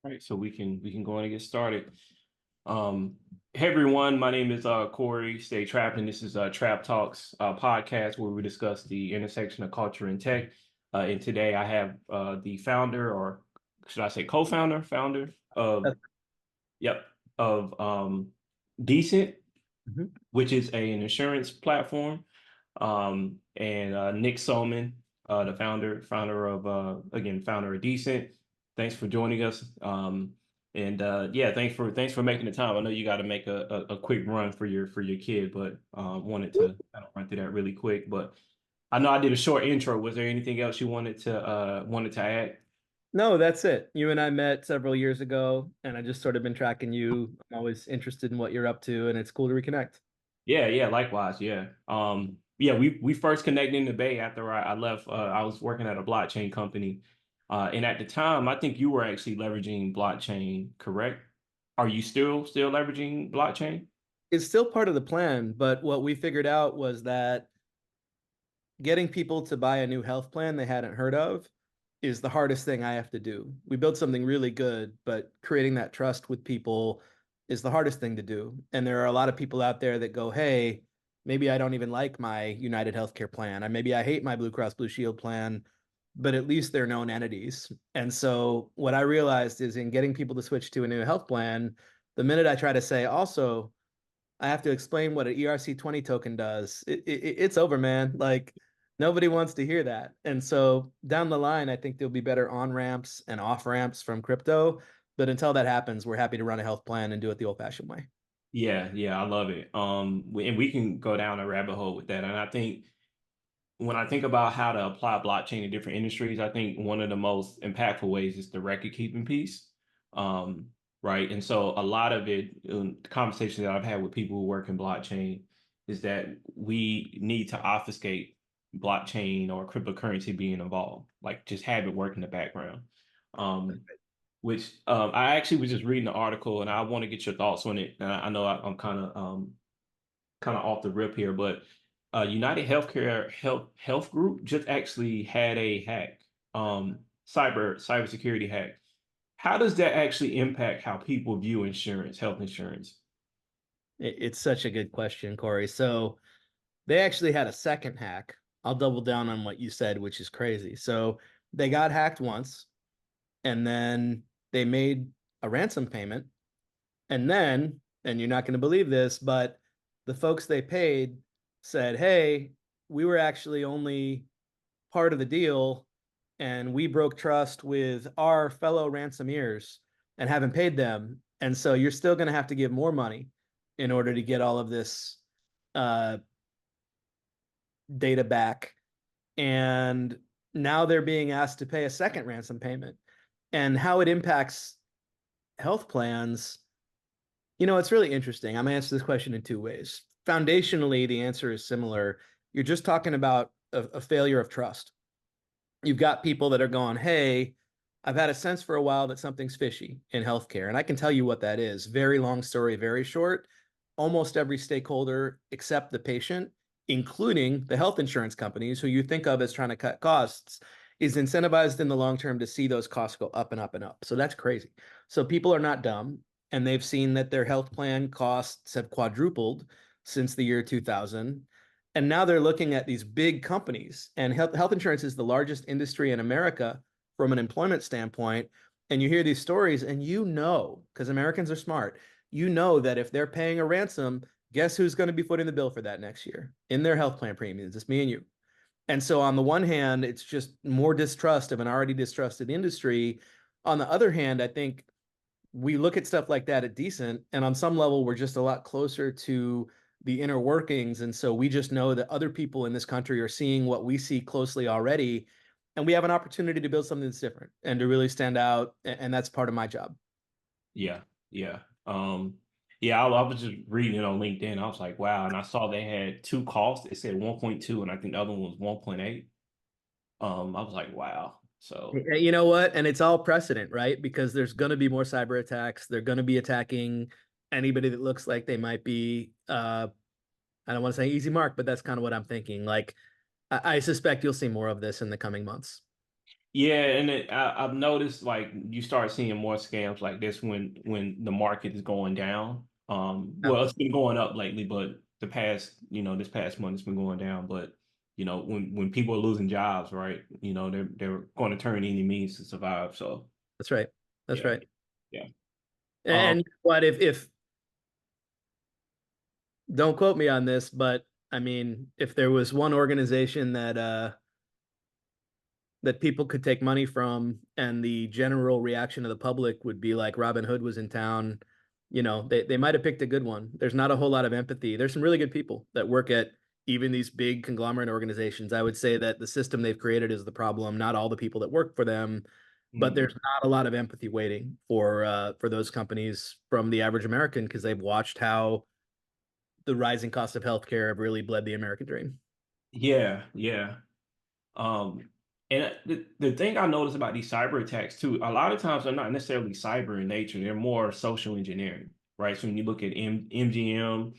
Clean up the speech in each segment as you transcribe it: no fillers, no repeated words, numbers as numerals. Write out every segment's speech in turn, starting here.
All right, so we can go in and get started. Um, hey everyone, my name is Corey. Stay trapped, and this is Trap Talks podcast where we discuss the intersection of culture and tech. And today I have the founder, or should I say founder of That's- yep of Decent, Mhm. which is an insurance platform. And Nick Soman, the founder of again, founder of Decent. Thanks for joining us. And yeah, thanks for making the time. I know you got to make a quick run for your kid, but wanted to kind of run through that really quick. But I know I did a short intro. Was there anything else you wanted to add? No, that's it. You and I met several years ago, and I just sort of been tracking you. I'm always interested in what you're up to, and it's cool to reconnect. Yeah, yeah, likewise, yeah. Yeah, we first connected in the Bay after I left. I was working at a blockchain company, and at the time, I think you were actually leveraging blockchain, correct? Are you still leveraging blockchain? It's still part of the plan, but what we figured out was that getting people to buy a new health plan they hadn't heard of is the hardest thing I have to do. We built something really good, but creating that trust with people is the hardest thing to do. And there are a lot of people out there that go, "Hey, maybe I don't even like my UnitedHealthcare plan. Or maybe I hate my Blue Cross Blue Shield plan, but at least they're known entities." And so what I realized is in getting people to switch to a new health plan, the minute I try to say also I have to explain what an ERC20 token does, it's over, man. Like nobody wants to hear that. And so down the line, I think there'll be better on ramps and off ramps from crypto. But until that happens, we're happy to run a health plan and do it the old fashioned way. Yeah, yeah, I love it. And we can go down a rabbit hole with that. And I think when I think about how to apply blockchain to different industries, I think one of the most impactful ways is the record keeping piece. Right. And so a lot of it, the conversations that I've had with people who work in blockchain is that we need to obfuscate blockchain or cryptocurrency being involved, like just have it work in the background. Um, which I actually was just reading the article and I want to get your thoughts on it. And I know I'm kind of off the rip here, but United Healthcare Health Group just actually had a hack, cybersecurity hack. How does that actually impact how people view insurance, health insurance? It's such a good question, Corey. So they actually had a second hack. I'll double down on what you said, which is crazy. So they got hacked once, and then they made a ransom payment. And then, and you're not going to believe this, but the folks they paid said, "Hey, we were actually only part of the deal and we broke trust with our fellow ransomeers and haven't paid them. And so you're still going to have to give more money in order to get all of this uh, data back." And now they're being asked to pay a second ransom payment. And how it impacts health plans, it's really interesting. I'm going to answer this question in two ways. Foundationally, the answer is similar. You're just talking about a failure of trust. You've got people that are going, "Hey, I've had a sense for a while that something's fishy in healthcare." And I can tell you what that is. Very long story, very short. Almost every stakeholder except the patient, including the health insurance companies, who you think of as trying to cut costs, is incentivized in the long term to see those costs go up and up and up. So that's crazy. So people are not dumb, and they've seen that their health plan costs have quadrupled since the year 2000. And now they're looking at these big companies, and health insurance is the largest industry in America from an employment standpoint. And you hear these stories, and because Americans are smart, that if they're paying a ransom, guess who's going to be footing the bill for that next year in their health plan premiums? It's me and you. And so, on the one hand, it's just more distrust of an already distrusted industry. On the other hand, I think we look at stuff like that at Decent, and on some level, we're just a lot closer to the inner workings. And so we just know that other people in this country are seeing what we see closely already. And we have an opportunity to build something that's different and to really stand out. And that's part of my job. Yeah, yeah. Yeah, I was just reading it on LinkedIn. I was like, wow. And I saw they had two costs. It said 1.2, and I think the other one was 1.8. I was like, wow. So You know what? And it's all precedent, right? Because there's going to be more cyber attacks. They're going to be attacking anybody that looks like they might be, I don't want to say easy mark, but that's kind of what I'm thinking. Like, I suspect you'll see more of this in the coming months. Yeah, and I've noticed like you start seeing more scams like this when the market is going down. Yeah, Well, it's been going up lately, but the past, this past month it's been going down. But when people are losing jobs, right? They're going to turn any means to survive. So that's right. That's yeah, right. yeah. Um, And what if don't quote me on this, but I mean, if there was one organization that people could take money from and the general reaction of the public would be like Robin Hood was in town, they might have picked a good one. There's not a whole lot of empathy. There's some really good people that work at even these big conglomerate organizations. I would say that the system they've created is the problem, not all the people that work for them, but there's mm, not a lot of empathy waiting for those companies from the average American because they've watched how the rising cost of healthcare have really bled the American dream. yeah, yeah. Um, and the thing I notice about these cyber attacks too, a lot of times they're not necessarily cyber in nature. They're more social engineering, right? So when you look at MGM,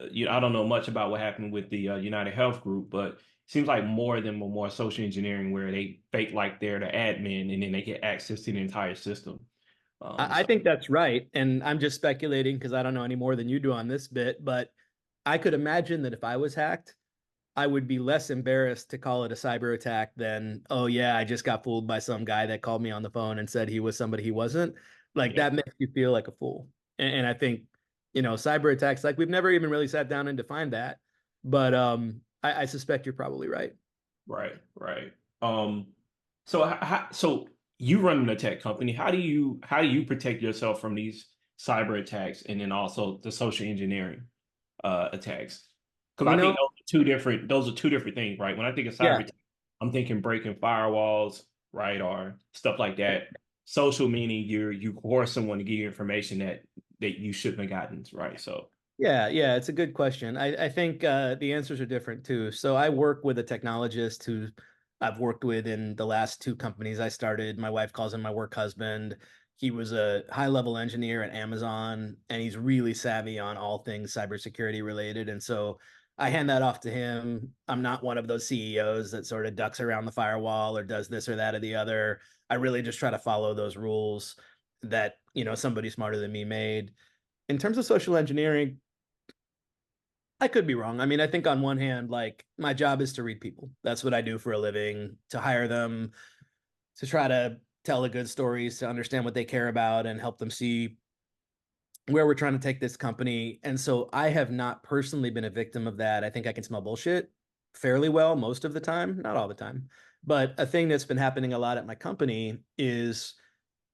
I don't know much about what happened with the United Health Group, but it seems like more of them are more social engineering where they fake like they're the admin and then they get access to the entire system. I So think that's right. And I'm just speculating because I don't know any more than you do on this bit, but I could imagine that if I was hacked, I would be less embarrassed to call it a cyber attack than, oh yeah, I just got fooled by some guy that called me on the phone and said he was somebody he wasn't. Like yeah, that makes you feel like a fool. And I think, cyber attacks, like we've never even really sat down and defined that. But I suspect you're probably right. right, right. Um, so you run a tech company. How do you protect yourself from these cyber attacks and then also the social engineering attacks? Because You I think know, those are two different things, right? When I think of cyber yeah. attack, I'm thinking breaking firewalls, right, or stuff like that. Social meaning you coerce someone to give you information that you shouldn't have gotten, right? So Yeah, it's a good question. I think the answers are different too. So I work with a technologist who I've worked with in the last two companies I started. My wife calls him my work husband. He was a high-level engineer at Amazon, and he's really savvy on all things cybersecurity related. And so I hand that off to him. I'm not one of those CEOs that sort of ducks around the firewall or does this or that or the other. I really just try to follow those rules that, somebody smarter than me made. In terms of social engineering, I could be wrong. I mean, I think on one hand, like my job is to read people. That's what I do for a living, to hire them, to try to tell the good stories, to understand what they care about and help them see where we're trying to take this company. And so I have not personally been a victim of that. I think I can smell bullshit fairly well most of the time, not all the time. But a thing that's been happening a lot at my company is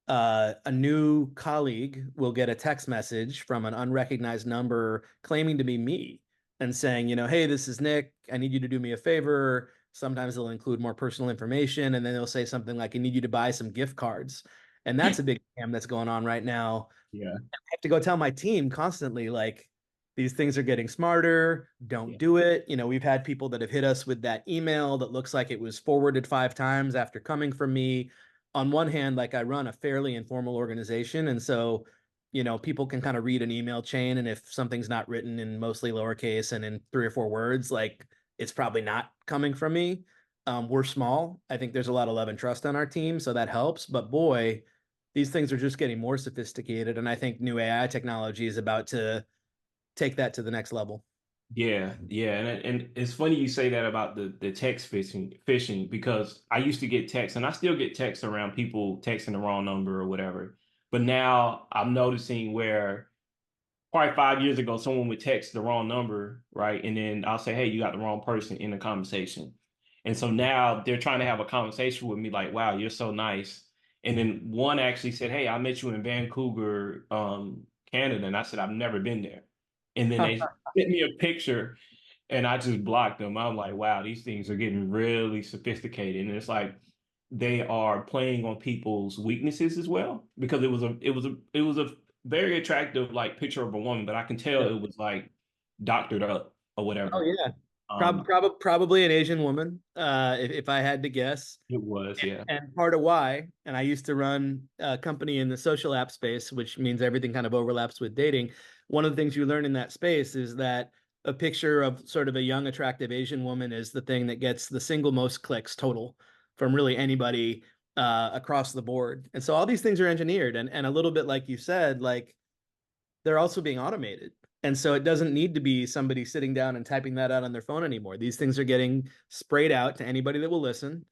a new colleague will get a text message from an unrecognized number claiming to be me and saying, hey, this is Nick. I need you to do me a favor. Sometimes they'll include more personal information, and then they'll say something like, I need you to buy some gift cards. And that's a big scam that's going on right now. yeah, I have to go tell my team constantly, like, these things are getting smarter. Don't yeah, do it. We've had people that have hit us with that email that looks like it was forwarded 5 times after coming from me. On one hand, like I run a fairly informal organization. And so, people can kind of read an email chain. And if something's not written in mostly lowercase and in 3 or 4 words, like it's probably not coming from me. We're small. I think there's a lot of love and trust on our team. So that helps. But boy, these things are just getting more sophisticated. And I think new AI technology is about to take that to the next level. yeah. And it's funny you say that about the text phishing because I used to get texts and I still get texts around people texting the wrong number or whatever. But now I'm noticing where probably 5 years ago, someone would text the wrong number, right? And then I'll say, hey, you got the wrong person in the conversation. And so now they're trying to have a conversation with me, like, wow, you're so nice. And then one actually said, hey, I met you in Vancouver, Canada. And I said, I've never been there. And then they sent me a picture and I just blocked them. I'm like, wow, these things are getting really sophisticated. And it's like they are playing on people's weaknesses as well. Because it was a very attractive like picture of a woman, but I can tell it was like doctored up or Oh whatever. yeah. Um, Probably an Asian woman, if I had to guess. it was, yeah. And part of why, and I used to run a company in the social app space, which means everything kind of overlaps with dating. One of the things you learn in that space is that a picture of sort of a young, attractive Asian woman is the thing that gets the single most clicks total from really anybody. across the board. And so all these things are engineered, and a little bit like you said, like they're also being automated. And so it doesn't need to be somebody sitting down and typing that out on their phone anymore. These things are getting sprayed out to anybody that will listen.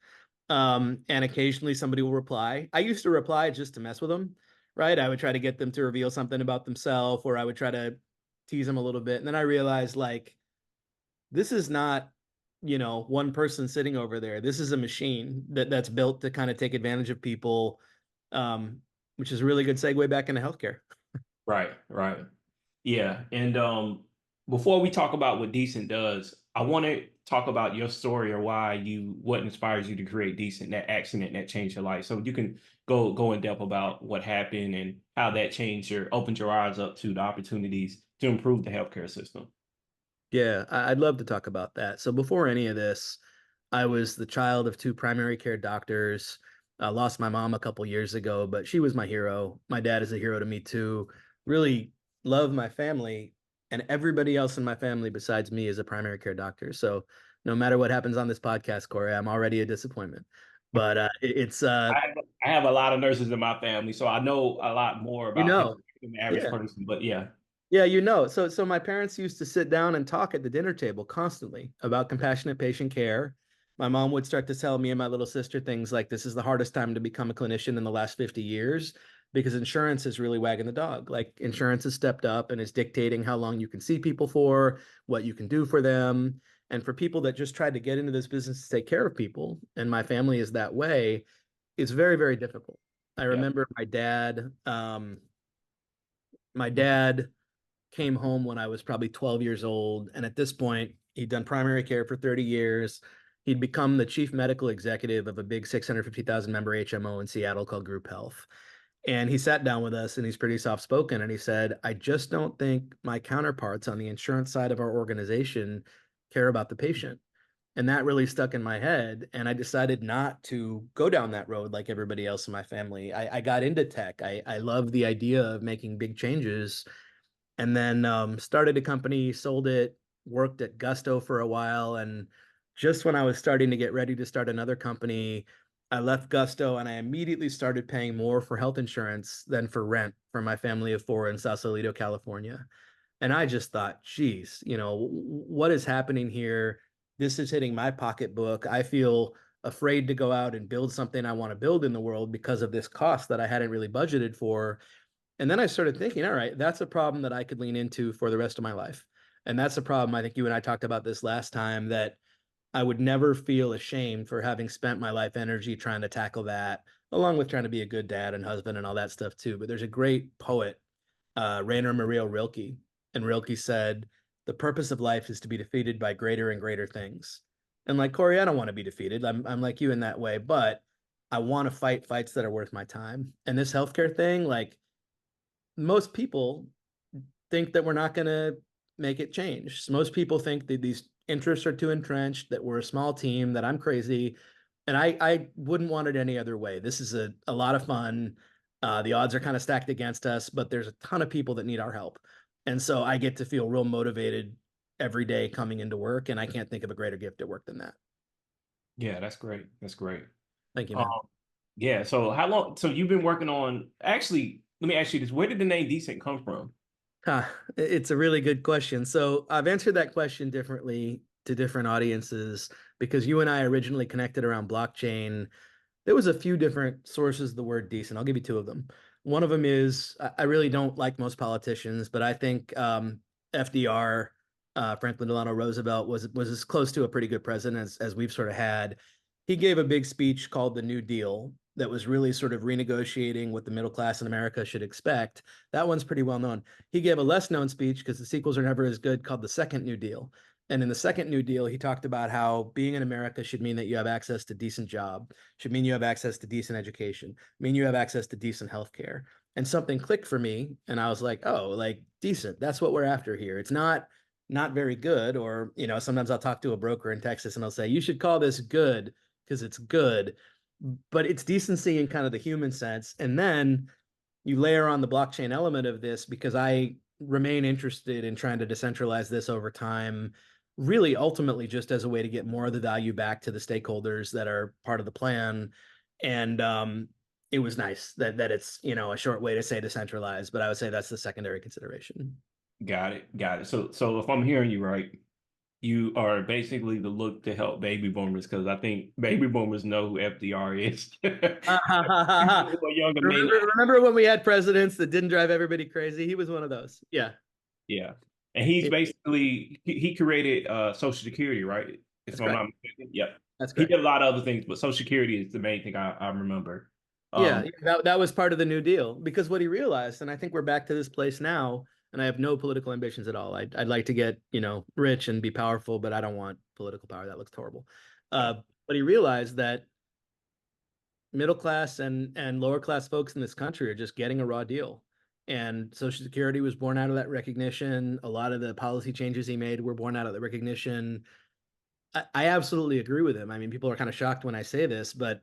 And occasionally somebody will reply. I used to reply just to mess with them, right? I would try to get them to reveal something about themselves, or I would try to tease them a little bit. And then I realized, like, this is not, one person sitting over there. This is a machine that's built to kind of take advantage of people, um, which is a really good segue back into healthcare. Right, right. Yeah. And before we talk about what Decent does, I want to talk about your story or what inspires you to create Decent, that accident that changed your life. So you can go in depth about what happened and how that opened your eyes up to the opportunities to improve the healthcare system. Yeah, I'd love to talk about that. So before any of this, I was the child of two primary care doctors. I lost my mom a couple years ago, but she was my hero. My dad is a hero to me too. Really love my family, and everybody else in my family besides me is a primary care doctor. So no matter what happens on this podcast, Corey, I'm already a disappointment. But it's I have a lot of nurses in my family, so I know a lot more you about health know, than the average yeah. person. But yeah, Yeah, So my parents used to sit down and talk at the dinner table constantly about compassionate patient care. My mom would start to tell me and my little sister things like, this is the hardest time to become a clinician in the last 50 years because insurance is really wagging the dog. Like, insurance has stepped up and is dictating how long you can see people for, what you can do for them. And for people that just tried to get into this business to take care of people, and my family is that way, it's very, very difficult. I yeah, remember my dad came home when I was probably 12 years old. And at this point, he'd done primary care for 30 years. He'd become the chief medical executive of a big 650,000 member HMO in Seattle called Group Health. And he sat down with us, and he's pretty soft spoken. And he said, I just don't think my counterparts on the insurance side of our organization care about the patient. And that really stuck in my head. And I decided not to go down that road like everybody else in my family. I got into tech. I love the idea of making big changes, and then started a company, sold it, worked at Gusto for a while. And just when I was starting to get ready to start another company, I left Gusto and I immediately started paying more for health insurance than for rent for my family of four in Sausalito, California. And I just thought, geez, what is happening here? This is hitting my pocketbook. I feel afraid to go out and build something I want to build in the world because of this cost that I hadn't really budgeted for. And then I started thinking, all right, that's a problem that I could lean into for the rest of my life. And that's a problem. I think you and I talked about this last time, that I would never feel ashamed for having spent my life energy trying to tackle that, along with trying to be a good dad and husband and all that stuff too. But there's a great poet, Rainer Maria Rilke, and Rilke said, "The purpose of life is to be defeated by greater and greater things." And like Corey, I don't want to be defeated. I'm like you in that way, but I want to fight fights that are worth my time. And this healthcare thing, like, most people think that we're not going to make it change. Most people think that these interests are too entrenched, that we're a small team, that I'm crazy. And I wouldn't want it any other way. This is a lot of fun. The odds are kind of stacked against us, but there's a ton of people that need our help. And so I get to feel real motivated every day coming into work. And I can't think of a greater gift at work than that. yeah, that's great. That's great. Thank you, Um, man. yeah. So how long? So you've been working on? Actually, let me ask you this: where did the name Decent come from? It's a really good question. So I've answered that question differently to different audiences because you and I originally connected around blockchain. There was a few different sources of the word decent. I'll give you two of them. One of them is, I really don't like most politicians, but I think FDR, Franklin Delano Roosevelt, was as close to a pretty good president as we've sort of had. He gave a big speech called the New Deal that was really sort of renegotiating what the middle class in America should expect. That one's pretty well known. He gave a less known speech because the sequels are never as good, called the Second New Deal. And in the Second New Deal, he talked about how being in America should mean that you have access to decent job, should mean you have access to decent education, mean you have access to decent healthcare. And something clicked for me, and I was like, oh, like decent. That's what we're after here. It's not very good. Or, sometimes I'll talk to a broker in Texas and I'll say, you should call this good because it's good, but it's decency in kind of the human sense. And then you layer on the blockchain element of this because I remain interested in trying to decentralize this over time, really ultimately just as a way to get more of the value back to the stakeholders that are part of the plan. And it was nice that it's, a short way to say decentralized, but I would say that's the secondary consideration. Got it. Got it. So if I'm hearing you right, you are basically the look to help baby boomers because I think baby boomers know who FDR is. People who are younger may not. Remember when we had presidents that didn't drive everybody crazy? He was one of those. Yeah. Yeah. And he's It- basically he created Social Security, right? If that's I'm correct. not mistaken. Yep. That's He correct. did a lot of other things, but Social Security is the main thing I remember. Yeah, Um, that was part of the New Deal because what he realized, and I think we're back to this place now, and I have no political ambitions at all. I'd like to get, rich and be powerful, but I don't want political power. That looks horrible. But he realized that middle class and lower class folks in this country are just getting a raw deal. And Social Security was born out of that recognition. A lot of the policy changes he made were born out of the recognition. I absolutely agree with him. I mean, people are kind of shocked when I say this, but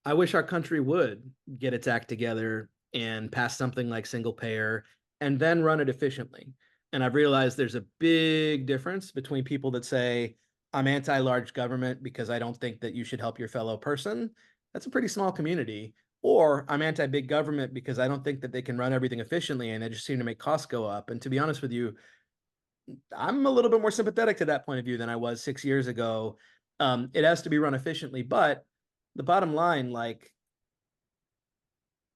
I wish our country would get its act together and pass something like single payer and then run it efficiently. And I've realized there's a big difference between people that say, I'm anti large government because I don't think that you should help your fellow person. That's a pretty small community. Or I'm anti big government because I don't think that they can run everything efficiently and they just seem to make costs go up. And to be honest with you, I'm a little bit more sympathetic to that point of view than I was 6 years ago. It has to be run efficiently, but the bottom line, like,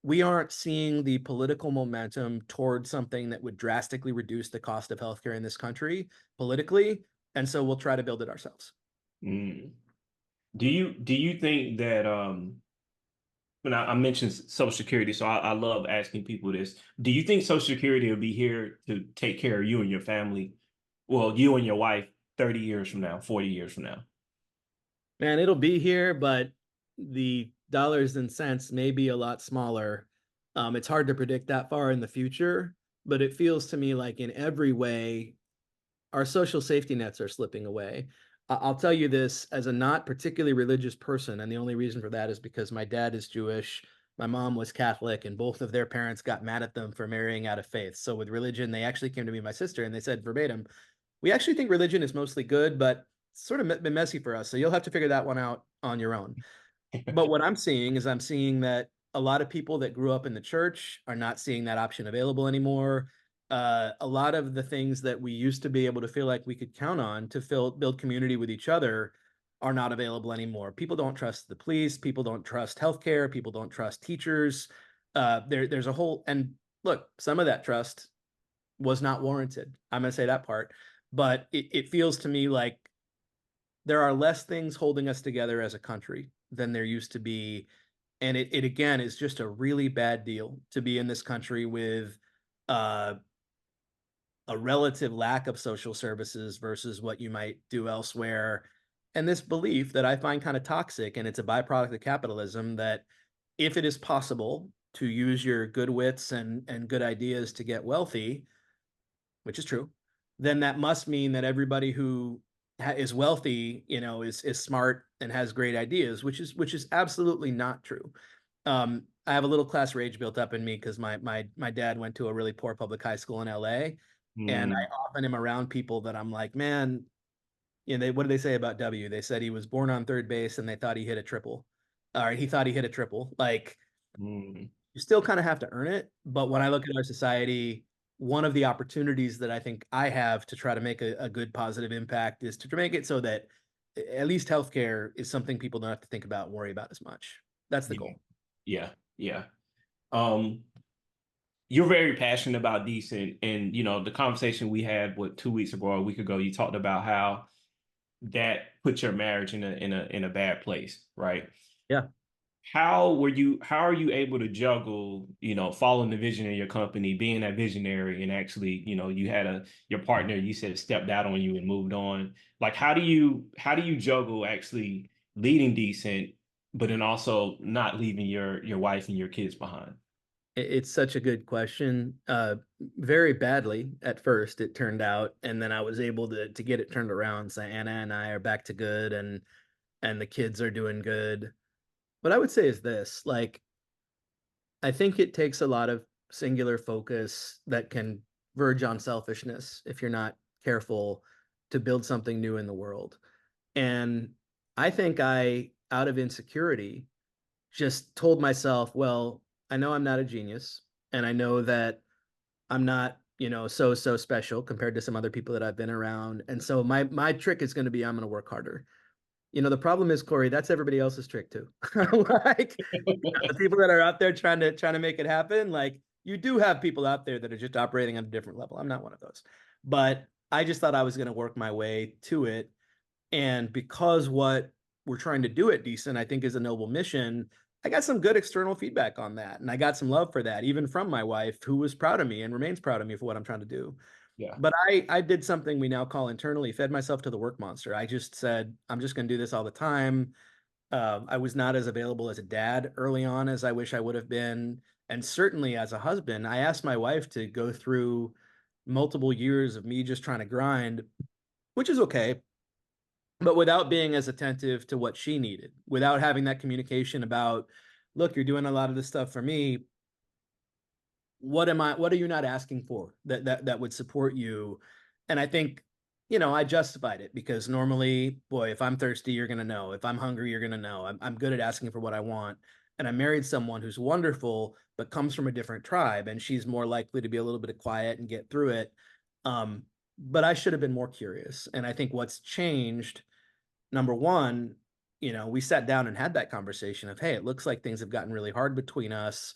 we aren't seeing the political momentum towards something that would drastically reduce the cost of healthcare in this country politically, and so we'll try to build it ourselves. mm. Do you think that when I mentioned Social Security, so I love asking people this. Do you think Social Security will be here to take care of you and your family? Well, you and your wife 30 years from now, 40 years from now. Man, it'll be here, but the dollars and cents may be a lot smaller. It's hard to predict that far in the future, but it feels to me like in every way our social safety nets are slipping away. I'll tell you this as a not particularly religious person, and the only reason for that is because my dad is Jewish, my mom was Catholic, and both of their parents got mad at them for marrying out of faith. So with religion, they actually came to me, and my sister, and they said verbatim, we actually think religion is mostly good, but it's sort of been messy for us. So you'll have to figure that one out on your own. But what I'm seeing is I'm seeing that a lot of people that grew up in the church are not seeing that option available anymore. A lot of the things that we used to be able to feel like we could count on to build community with each other are not available anymore. People don't trust the police. People don't trust healthcare. People don't trust teachers. There's a whole, and look, some of that trust was not warranted. I'm going to say that part. But it feels to me like there are less things holding us together as a country than there used to be. And it again is just a really bad deal to be in this country with uh, a relative lack of social services versus what you might do elsewhere. And this belief that I find kind of toxic, and it's a byproduct of capitalism, that if it is possible to use your good wits and good ideas to get wealthy, which is true, then that must mean that everybody who is wealthy, is smart and has great ideas, which is absolutely not true. I have a little class rage built up in me because my dad went to a really poor public high school in LA, and I Mm, often am around people that I'm like, man, what did they say about W? They said he was born on third base and they thought he hit a triple. All right, he thought he hit a triple. Like, mm, you still kind of have to earn it. But when I right. look at our society, one of the opportunities that I think I have to try to make a good positive impact is to make it so that at least healthcare is something people don't have to think about and worry about as much. That's the Yeah. goal. Yeah. Yeah. Um, you're very passionate about decent, and the conversation we had 2 weeks ago or a week ago, you talked about how that put your marriage in a bad place, right? Yeah. How are you able to juggle, following the vision of your company, being that visionary, and actually, you had your partner, you said, stepped out on you and moved on. Like, how do you juggle actually leading decent, but then also not leaving your wife and your kids behind? It's such a good question. Very badly at first, it turned out, and then I was able to get it turned around. So Anna and I are back to good, and the kids are doing good. What I would say is this, like, I think it takes a lot of singular focus that can verge on selfishness if you're not careful to build something new in the world. And I think out of insecurity, just told myself, well, I know I'm not a genius, and I know that I'm not, so special compared to some other people that I've been around. And so my trick is going to be I'm going to work harder. The problem is, Corey, that's everybody else's trick too. Like the people that are out there trying to make it happen, like you do have people out there that are just operating on a different level. I'm not one of those. But I just thought I was going to work my way to it. And because what we're trying to do at Decent, I think, is a noble mission, I got some good external feedback on that. And I got some love for that, even from my wife, who was proud of me and remains proud of me for what I'm trying to do. Yeah. But I did something we now call internally, fed myself to the work monster. I just said, I'm just going to do this all the time. I was not as available as a dad early on as I wish I would have been. And certainly as a husband, I asked my wife to go through multiple years of me just trying to grind, which is okay, but without being as attentive to what she needed, without having that communication about, look, you're doing a lot of this stuff for me. What are you not asking for that would support you? And I think, I justified it because normally, boy, if I'm thirsty, you're gonna know. If I'm hungry, you're gonna know. I'm good at asking for what I want. And I married someone who's wonderful, but comes from a different tribe, and she's more likely to be a little bit quiet and get through it. But I should have been more curious. And I think what's changed, number one, we sat down and had that conversation of, hey, it looks like things have gotten really hard between us.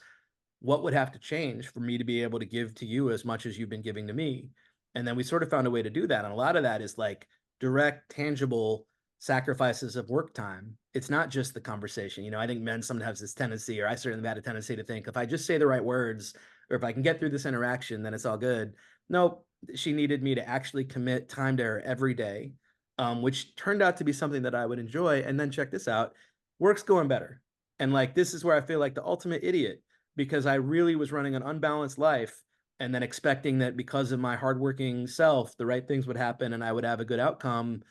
What would have to change for me to be able to give to you as much as you've been giving to me? And then we sort of found a way to do that. And a lot of that is like direct, tangible sacrifices of work time. It's not just the conversation. I think men sometimes have this tendency, or I certainly had a tendency to think if I just say the right words, or if I can get through this interaction, then it's all good. No, she needed me to actually commit time to her every day, which turned out to be something that I would enjoy. And then check this out, work's going better. And like, this is where I feel like the ultimate idiot because I really was running an unbalanced life and then expecting that because of my hardworking self, the right things would happen and I would have a good outcome.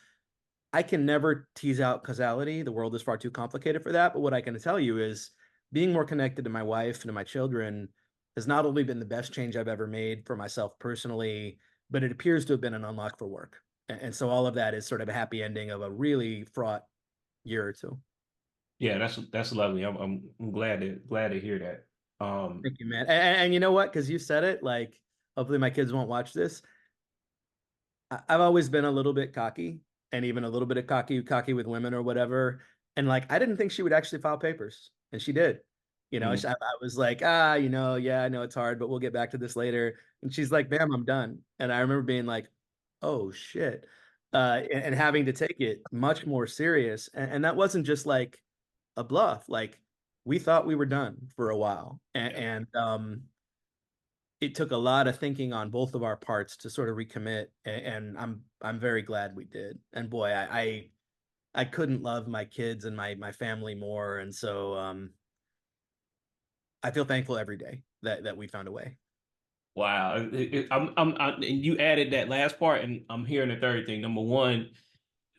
I can never tease out causality. The world is far too complicated for that. But what I can tell you is being more connected to my wife and to my children has not only been the best change I've ever made for myself personally, but it appears to have been an unlock for work. And so all of that is sort of a happy ending of a really fraught year or two. Yeah, that's lovely. I'm glad to hear that. Thank you, man. And you know what? Because you said it, like, hopefully my kids won't watch this. I've always been a little bit cocky and even a little bit of cocky with women or whatever. And like, I didn't think she would actually file papers, and she did. mm, I was like, yeah, I know it's hard, but we'll get back to this later. And she's like, bam, I'm done. And I remember being like, oh shit, and having to take it much more serious. And that wasn't just like a bluff. Like we thought we were done for a while, yeah. and it took a lot of thinking on both of our parts to sort of recommit, and I'm very glad we did. And boy, I couldn't love my kids and my family more, and so I feel thankful every day that we found a way. Wow. And you added that last part, and I'm hearing the third thing. Number one,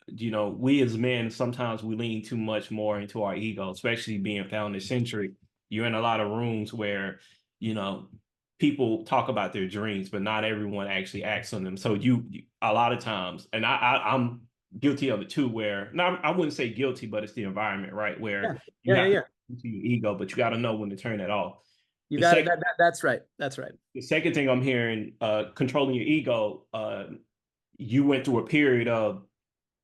we as men, sometimes we lean too much more into our ego, especially being founder centric. You're in a lot of rooms where, you know, people talk about their dreams, but not everyone actually acts on them. So a lot of times, and I'm guilty of it too, where, not, I wouldn't say guilty, but it's the environment, right? Yeah, Where you yeah, yeah, have to yeah. into your ego, but you got to know when to turn it off. You The got it. second, That's right. That's right. the second thing I'm hearing, controlling your ego, you went through a period of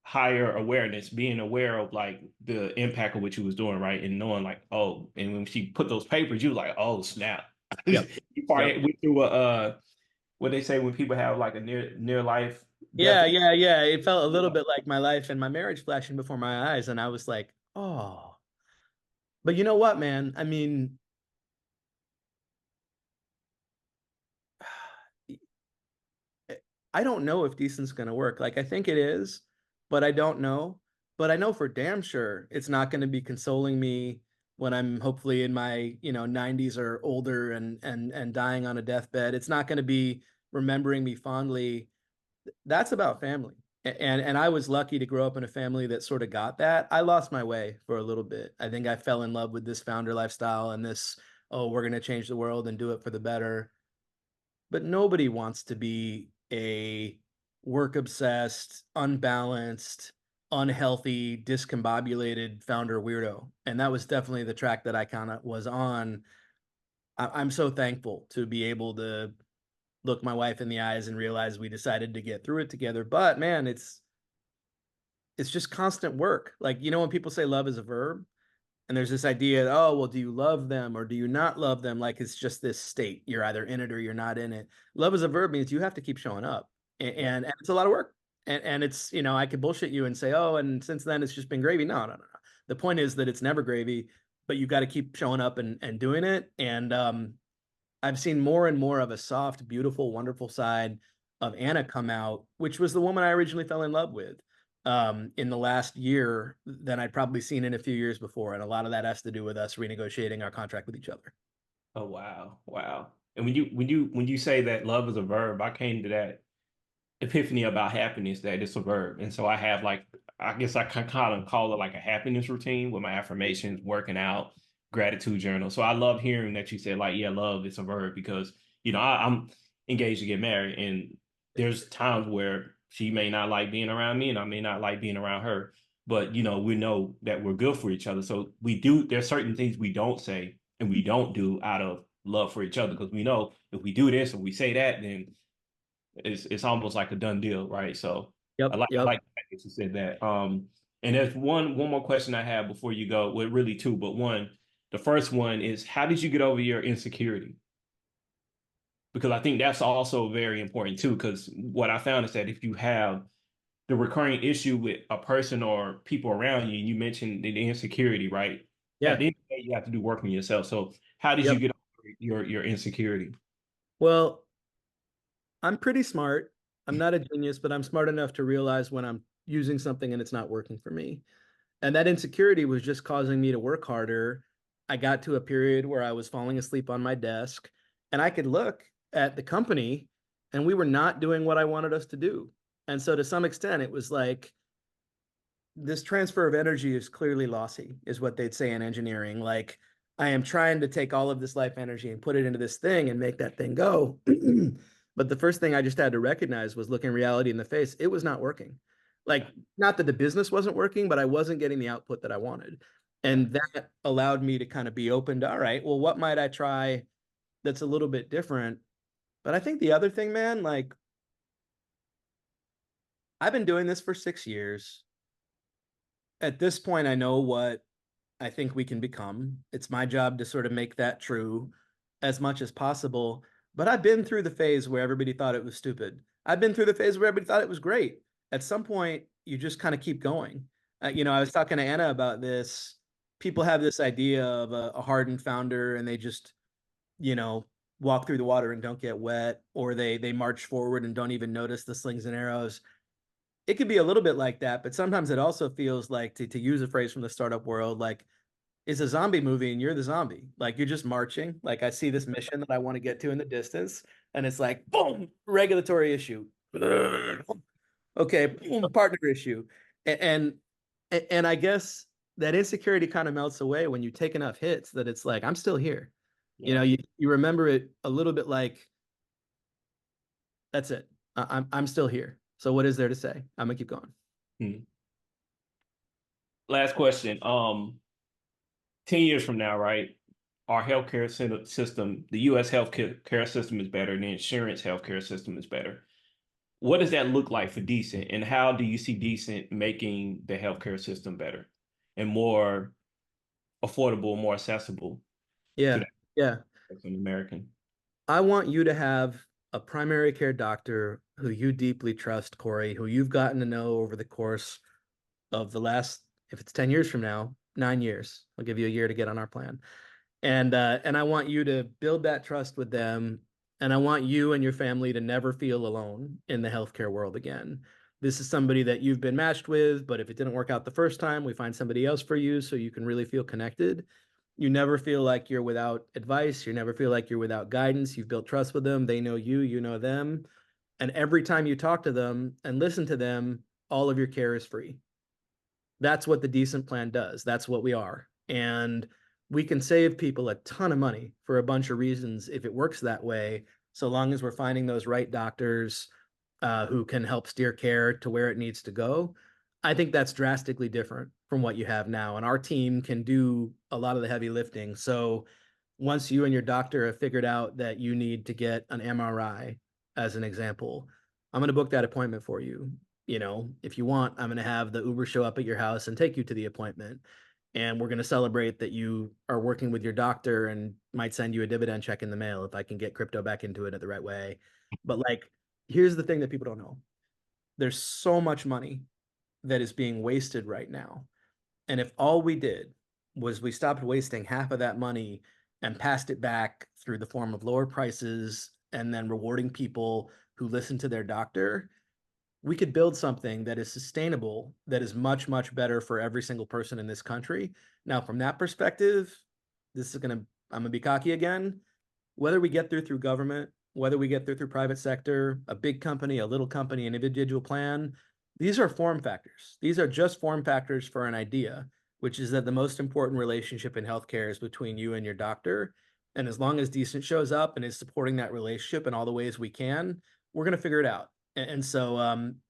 higher awareness, being aware of like the impact of what you was doing, right? And knowing like, oh, and when she put those papers, you like, oh snap. Yep. You probably Yep. went through a what they say when people have like a near life death. Yeah, yeah, yeah. It felt a little bit like my life and my marriage flashing before my eyes, and I was like, oh. But you know what, man? I mean, I don't know if decent's going to work. Like I think it is, but I don't know. But I know for damn sure it's not going to be consoling me when I'm hopefully in my, 90s or older and dying on a deathbed. It's not going to be remembering me fondly. That's about family. And I was lucky to grow up in a family that sort of got that. I lost my way for a little bit. I think I fell in love with this founder lifestyle and this, oh, we're going to change the world and do it for the better, but nobody wants to be a work obsessed, unbalanced, unhealthy, discombobulated founder weirdo. And that was definitely the track that I kind of was on. I'm so thankful to be able to look my wife in the eyes and realize we decided to get through it together. But man, it's just constant work. Like, when people say love is a verb, and there's this idea, oh, well, do you love them or do you not love them? Like it's just this state. You're either in it or you're not in it. Love as a verb means you have to keep showing up. And, Yeah. and, and it's a lot of work. And it's, I could bullshit you and say, oh, and since then it's just been gravy. No, no, no, no. The point is that it's never gravy, but you got to keep showing up and doing it. And I've seen more and more of a soft, beautiful, wonderful side of Anna come out, which was the woman I originally fell in love with in the last year than I'd probably seen in a few years before. And a lot of that has to do with us renegotiating our contract with each other. Oh wow, wow. And when you say that love is a verb, I came to that epiphany about happiness that it's a verb. And so I have like, I guess I can kind of call it like a happiness routine with my affirmations, working out, gratitude journal. So I love hearing that you said like, yeah, love is a verb because, I'm engaged to get married and there's times where she may not like being around me and I may not like being around her, but we know that we're good for each other. So there's certain things we don't say and we don't do out of love for each other because we know if we do this or we say that, then it's almost like a done deal, right? So I Yep. like I Yep. like the fact that you said that. And there's one more question I have before you go. Well, really two, but one. The first one is how did you get over your insecurity? Because I think that's also very important too. Because what I found is that if you have the recurring issue with a person or people around you, and you mentioned the insecurity, right? At Yeah. the end of the day, you have to do work on yourself. So how did you Yep. get over your insecurity? Well, I'm pretty smart. I'm not a genius, but I'm smart enough to realize when I'm using something and it's not working for me. And that insecurity was just causing me to work harder. I got to a period where I was falling asleep on my desk, and I could look at the company and we were not doing what I wanted us to do. And so to some extent, it was like this transfer of energy is clearly lossy, is what they'd say in engineering. Like, I am trying to take all of this life energy and put it into this thing and make that thing go. But the first thing I just had to recognize was looking reality in the face. It was not working. Yeah, Like, not that the business wasn't working, but I wasn't getting the output that I wanted. yeah, And that allowed me to kind of be open to, all right, well, what might I try that's a little bit different? But I think the other thing, man, like, I've been doing this for 6 years. At this point, I know what I think we can become. It's my job to sort of make that true as much as possible. But I've been through the phase where everybody thought it was stupid. I've been through the phase where everybody thought it was great. At some point, you just kind of keep going. I was talking to Anna about this. People have this idea of a hardened founder and they just, you know, walk through the water and don't get wet, or they march forward and don't even notice the slings and arrows. It could be a little bit like that, but sometimes it also feels like, to use a phrase from the startup world, like it's a zombie movie and you're the zombie. Like you're just marching. Like I see this mission that I want to get to in the distance, and it's like, boom, regulatory issue. Okay, boom, partner issue. And and I guess that insecurity kind of melts away when you take enough hits that it's like, I'm still here. yeah. You remember it a little bit like, that's it. I'm still here. So what is there to say? I'm gonna keep going. Hmm. Last question. 10 years from now, right? Our system, the US healthcare system is better, the insurance healthcare system is better. What does that look like for Decent? And how do you see Decent making the healthcare system better and more affordable, more accessible to Yeah. the Yeah. an American? I want you to have a primary care doctor who you deeply trust, Corey, who you've gotten to know over the course of the last, if it's 10 years from now, 9 years. I'll give you a year to get on our plan. And I want you to build that trust with them. And I want you and your family to never feel alone in the healthcare world again. This is somebody that you've been matched with, but if it didn't work out the first time, we find somebody else for you so you can really feel connected. You never feel like you're without advice. You never feel like you're without guidance. You've built trust with them. They know you, you know them. And every time you talk to them and listen to them, all of your care is free. That's what the decent plan does. That's what we are. And we can save people a ton of money for a bunch of reasons if it works that way, so long as we're finding those right doctors who can help steer care to where it needs to go. I think that's drastically different from what you have now. And our team can do a lot of the heavy lifting. So once you and your doctor have figured out that you need to get an MRI, as an example, I'm going to book that appointment for you. You know, if you want, I'm going to have the Uber show up at your house and take you to the appointment. And we're going to celebrate that you are working with your doctor and might send you a dividend check in the mail if I can get crypto back into it the right way. But like, here's the thing that people don't know. There's so much money that is being wasted right now. And if all we did was we stopped wasting half of that money and passed it back through the form of lower prices and then rewarding people who listen to their doctor, we could build something that is sustainable, that is much, much better for every single person in this country. Now, from that perspective, I'm gonna be cocky again. Whether we get through government, whether we get through private sector, a big company, a little company, an individual plan, these are form factors. These are just form factors for an idea, which is that the most important relationship in healthcare is between you and your doctor. And as long as Decent shows up and is supporting that relationship in all the ways we can, we're going to figure it out. And so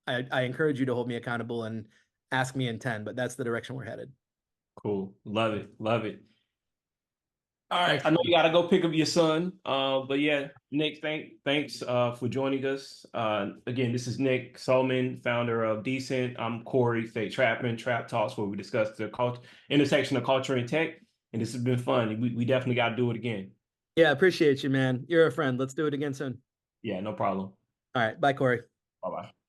I encourage you to hold me accountable and ask me in 10, but that's the direction we're headed. Cool. Love it. Love it. All right, Thanks, I know Sean. you gotta go pick up your son. But yeah, Nick, thanks for joining us. Again, this is Nick Soman, founder of Decent. I'm Corey, Fake Trapping, Trap Talks, where we discuss the culture intersection of culture and tech. And this has been fun. We definitely gotta do it again. Yeah, appreciate you, man. You're a friend. Let's do it again soon. Yeah, no problem. All right. Bye, Corey. Bye bye.